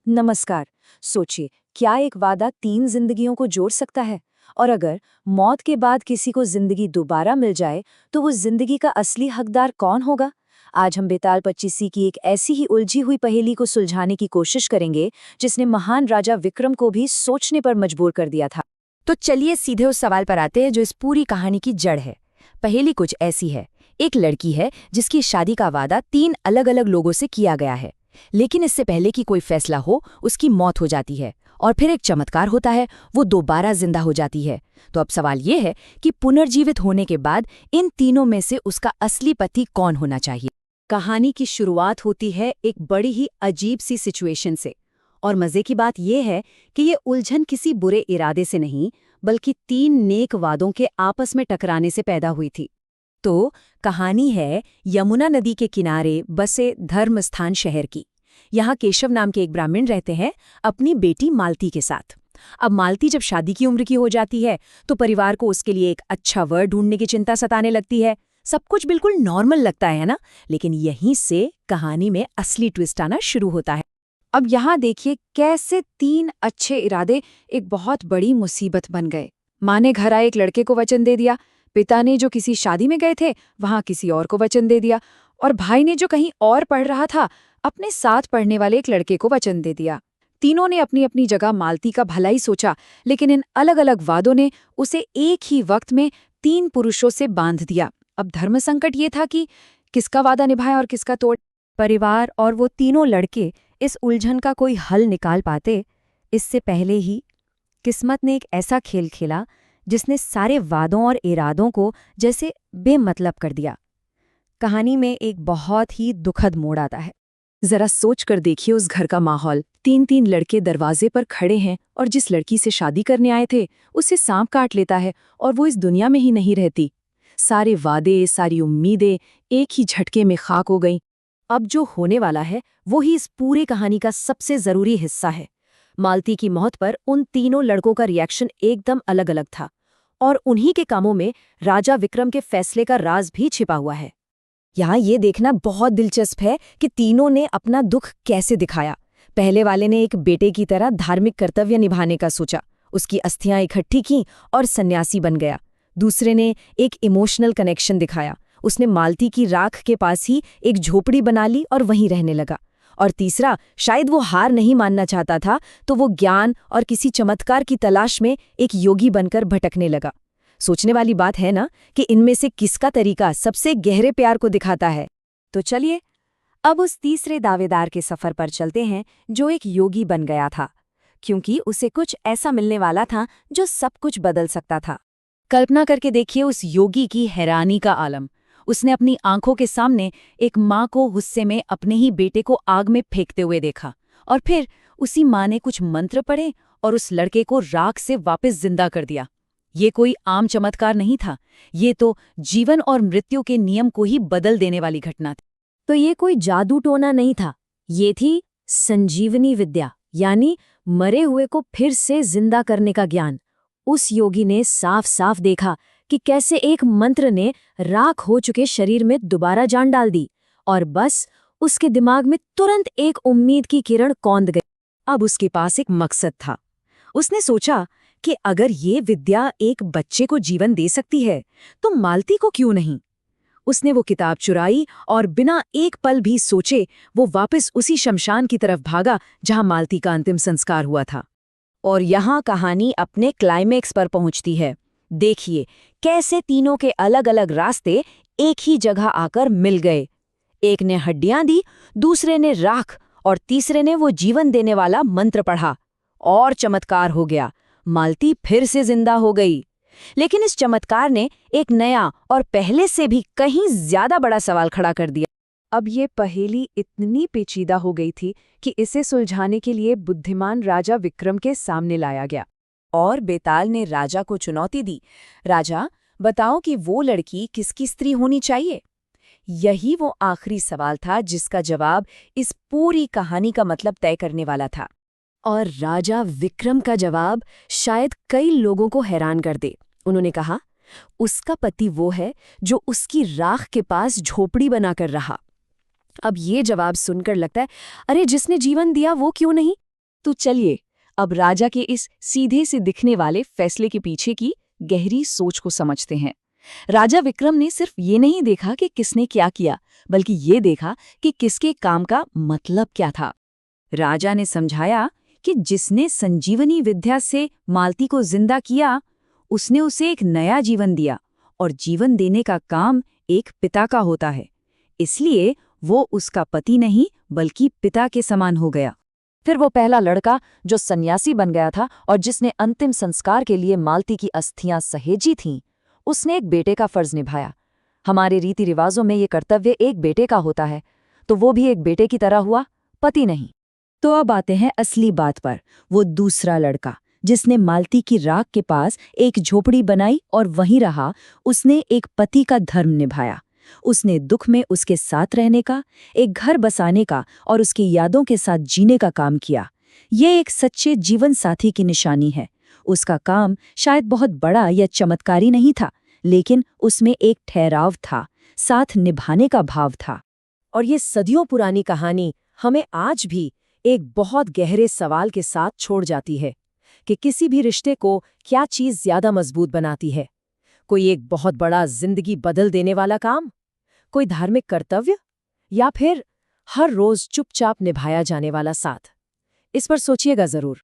नमस्कार। सोचिए, क्या एक वादा 3 जिंदगियों को जोड़ सकता है? और अगर मौत के बाद किसी को जिंदगी दोबारा मिल जाए, तो वो जिंदगी का असली हकदार कौन होगा? आज हम बेताल 25 की एक ऐसी ही उलझी हुई पहेली को सुलझाने की कोशिश करेंगे, जिसने महान राजा विक्रम को भी सोचने पर मजबूर कर दिया था। तो चलिए सीधे उस सवाल पर आते हैं जो इस पूरी कहानी की जड़ है। पहेली कुछ ऐसी है। एक लड़की है जिसकी शादी का वादा 3 अलग-अलग लोगों से किया गया है। लेकिन इससे पहले कि कोई फैसला हो, उसकी मौत हो जाती है। और फिर एक चमत्कार होता है, वो दोबारा जिंदा हो जाती है। तो अब सवाल ये है कि पुनर्जीवित होने के बाद इन तीनों में से उसका असली पति कौन होना चाहिए। कहानी की शुरुआत होती है एक बड़ी ही अजीब सी सिचुएशन से। और मजे की बात यह है कि ये उलझन किसी बुरे इरादे से नहीं, बल्कि 3 नेक वादों के आपस में टकराने से पैदा हुई थी। तो कहानी है यमुना नदी के किनारे बसे धर्मस्थान शहर की। यहाँ केशव नाम के एक ब्राह्मण रहते हैं अपनी बेटी मालती के साथ। अब मालती जब शादी की उम्र की हो जाती है तो परिवार को उसके लिए एक अच्छा वर ढूंढने की चिंता सताने लगती है। सब कुछ बिल्कुल नॉर्मल लगता है ना, लेकिन यहीं से कहानी में असली ट्विस्ट आना शुरू होता है। अब यहाँ देखिए कैसे 3 अच्छे इरादे एक बहुत बड़ी मुसीबत बन गए। माँ ने घर आए एक लड़के को वचन दे दिया, पिता ने जो किसी शादी में गए थे वहां किसी और को वचन दे दिया, और भाई ने जो कहीं और पढ़ रहा था अपने साथ पढ़ने वाले एक लड़के को वचन दे दिया। तीनों ने अपनी अपनी जगह मालती का भला ही सोचा, लेकिन इन अलग अलग वादों ने उसे एक ही वक्त में 3 पुरुषों से बांध दिया। अब धर्म संकट ये था कि किसका वादा निभाए और किसका तोड़। परिवार और वो तीनों लड़के इस उलझन का कोई हल निकाल पाते, इससे पहले ही किस्मत ने एक ऐसा खेल खेला जिसने सारे वादों और इरादों को जैसे बेमतलब कर दिया। कहानी में एक बहुत ही दुखद मोड़ आता है। जरा सोच कर देखिए उस घर का माहौल। 3 लड़के दरवाजे पर खड़े हैं और जिस लड़की से शादी करने आए थे उसे सांप काट लेता है और वो इस दुनिया में ही नहीं रहती। सारे वादे, सारी उम्मीदें एक ही झटके में खाक हो गईं। अब जो होने वाला है वो ही इस पूरी कहानी का सबसे जरूरी हिस्सा है। मालती की मौत पर उन तीनों लड़कों का रिएक्शन एकदम अलग अलग था, और उन्हीं के कामों में राजा विक्रम के फैसले का राज भी छिपा हुआ है। यहाँ ये देखना बहुत दिलचस्प है कि तीनों ने अपना दुख कैसे दिखाया। पहले वाले ने एक बेटे की तरह धार्मिक कर्तव्य निभाने का सोचा, उसकी अस्थियां इकट्ठी की और सन्यासी बन गया। दूसरे ने एक इमोशनल कनेक्शन दिखाया, उसने मालती की राख के पास ही एक झोपड़ी बना ली और वहीं रहने लगा। और तीसरा, शायद वो हार नहीं मानना चाहता था, तो वो ज्ञान और किसी चमत्कार की तलाश में एक योगी बनकर भटकने लगा। सोचने वाली बात है ना कि इनमें से किसका तरीका सबसे गहरे प्यार को दिखाता है। तो चलिए अब उस तीसरे दावेदार के सफर पर चलते हैं जो एक योगी बन गया था, क्योंकि उसे कुछ ऐसा मिलने वाला था जो सब कुछ बदल सकता था। कल्पना करके देखिए उस योगी की हैरानी का आलम। उसने अपनी आंखों के सामने एक माँ को गुस्से में अपने ही बेटे को आग में फेंकते हुए देखा, और फिर उसी माँ ने कुछ मंत्र पढ़े और उस लड़के को राख से वापस जिंदा कर दिया। ये कोई आम चमत्कार नहीं था, ये तो जीवन और मृत्यु के नियम को ही बदल देने वाली घटना थी। तो ये कोई जादू टोना नहीं था, ये थी संजीवनी विद्या, यानी मरे हुए को फिर से जिंदा करने का ज्ञान। उस योगी ने साफ साफ देखा कि कैसे एक मंत्र ने राख हो चुके शरीर में दोबारा जान डाल दी, और बस उसके दिमाग में तुरंत एक उम्मीद की किरण कौंध गई। अब उसके पास एक मकसद था। उसने सोचा कि अगर ये विद्या एक बच्चे को जीवन दे सकती है तो मालती को क्यों नहीं। उसने वो किताब चुराई और बिना एक पल भी सोचे वो वापस उसी शमशान की तरफ भागा जहां मालती का अंतिम संस्कार हुआ था। और यहाँ कहानी अपने क्लाइमेक्स पर पहुंचती है। देखिए कैसे तीनों के अलग अलग रास्ते एक ही जगह आकर मिल गए। एक ने हड्डियां दी, दूसरे ने राख, और तीसरे ने वो जीवन देने वाला मंत्र पढ़ा। और चमत्कार हो गया, मालती फिर से जिंदा हो गई। लेकिन इस चमत्कार ने एक नया और पहले से भी कहीं ज्यादा बड़ा सवाल खड़ा कर दिया। अब ये पहेली इतनी पेचीदा हो गई थी कि इसे सुलझाने के लिए बुद्धिमान राजा विक्रम के सामने लाया गया। और बेताल ने राजा को चुनौती दी, राजा बताओ कि वो लड़की किसकी स्त्री होनी चाहिए। यही वो आखिरी सवाल था जिसका जवाब इस पूरी कहानी का मतलब तय करने वाला था। और राजा विक्रम का जवाब शायद कई लोगों को हैरान कर दे। उन्होंने कहा, उसका पति वो है जो उसकी राख के पास झोपड़ी बनाकर रहा। अब ये जवाब सुनकर लगता है, अरे जिसने जीवन दिया वो क्यों नहीं। तो चलिए अब राजा के इस सीधे से दिखने वाले फैसले के पीछे की गहरी सोच को समझते हैं। राजा विक्रम ने सिर्फ ये नहीं देखा कि किसने क्या किया, बल्कि ये देखा कि किसके काम का मतलब क्या था। राजा ने समझाया कि जिसने संजीवनी विद्या से मालती को जिंदा किया, उसने उसे एक नया जीवन दिया, और जीवन देने का काम एक पिता का होता है। इसलिए वो उसका पति नहीं बल्कि पिता के समान हो गया। फिर वो पहला लड़का जो सन्यासी बन गया था और जिसने अंतिम संस्कार के लिए मालती की अस्थियां सहेजी थीं, उसने एक बेटे का फर्ज निभाया। हमारे रीति रिवाजों में ये कर्तव्य एक बेटे का होता है, तो वो भी एक बेटे की तरह हुआ, पति नहीं। तो अब आते हैं असली बात पर। वो दूसरा लड़का जिसने मालती की राख के पास एक झोपड़ी बनाई और वहीं रहा, उसने एक पति का धर्म निभाया। उसने दुख में उसके साथ रहने का, एक घर बसाने का और उसकी यादों के साथ जीने का काम किया। ये एक सच्चे जीवन साथी की निशानी है। उसका काम शायद बहुत बड़ा या चमत्कारी नहीं था, लेकिन उसमें एक ठहराव था, साथ निभाने का भाव था। और ये सदियों पुरानी कहानी हमें आज भी एक बहुत गहरे सवाल के साथ छोड़ जाती है कि किसी भी रिश्ते को क्या चीज़ ज्यादा मजबूत बनाती है। कोई एक बहुत बड़ा जिंदगी बदल देने वाला काम, कोई धार्मिक कर्तव्य, या फिर हर रोज चुपचाप निभाया जाने वाला साथ। इस पर सोचिएगा जरूर।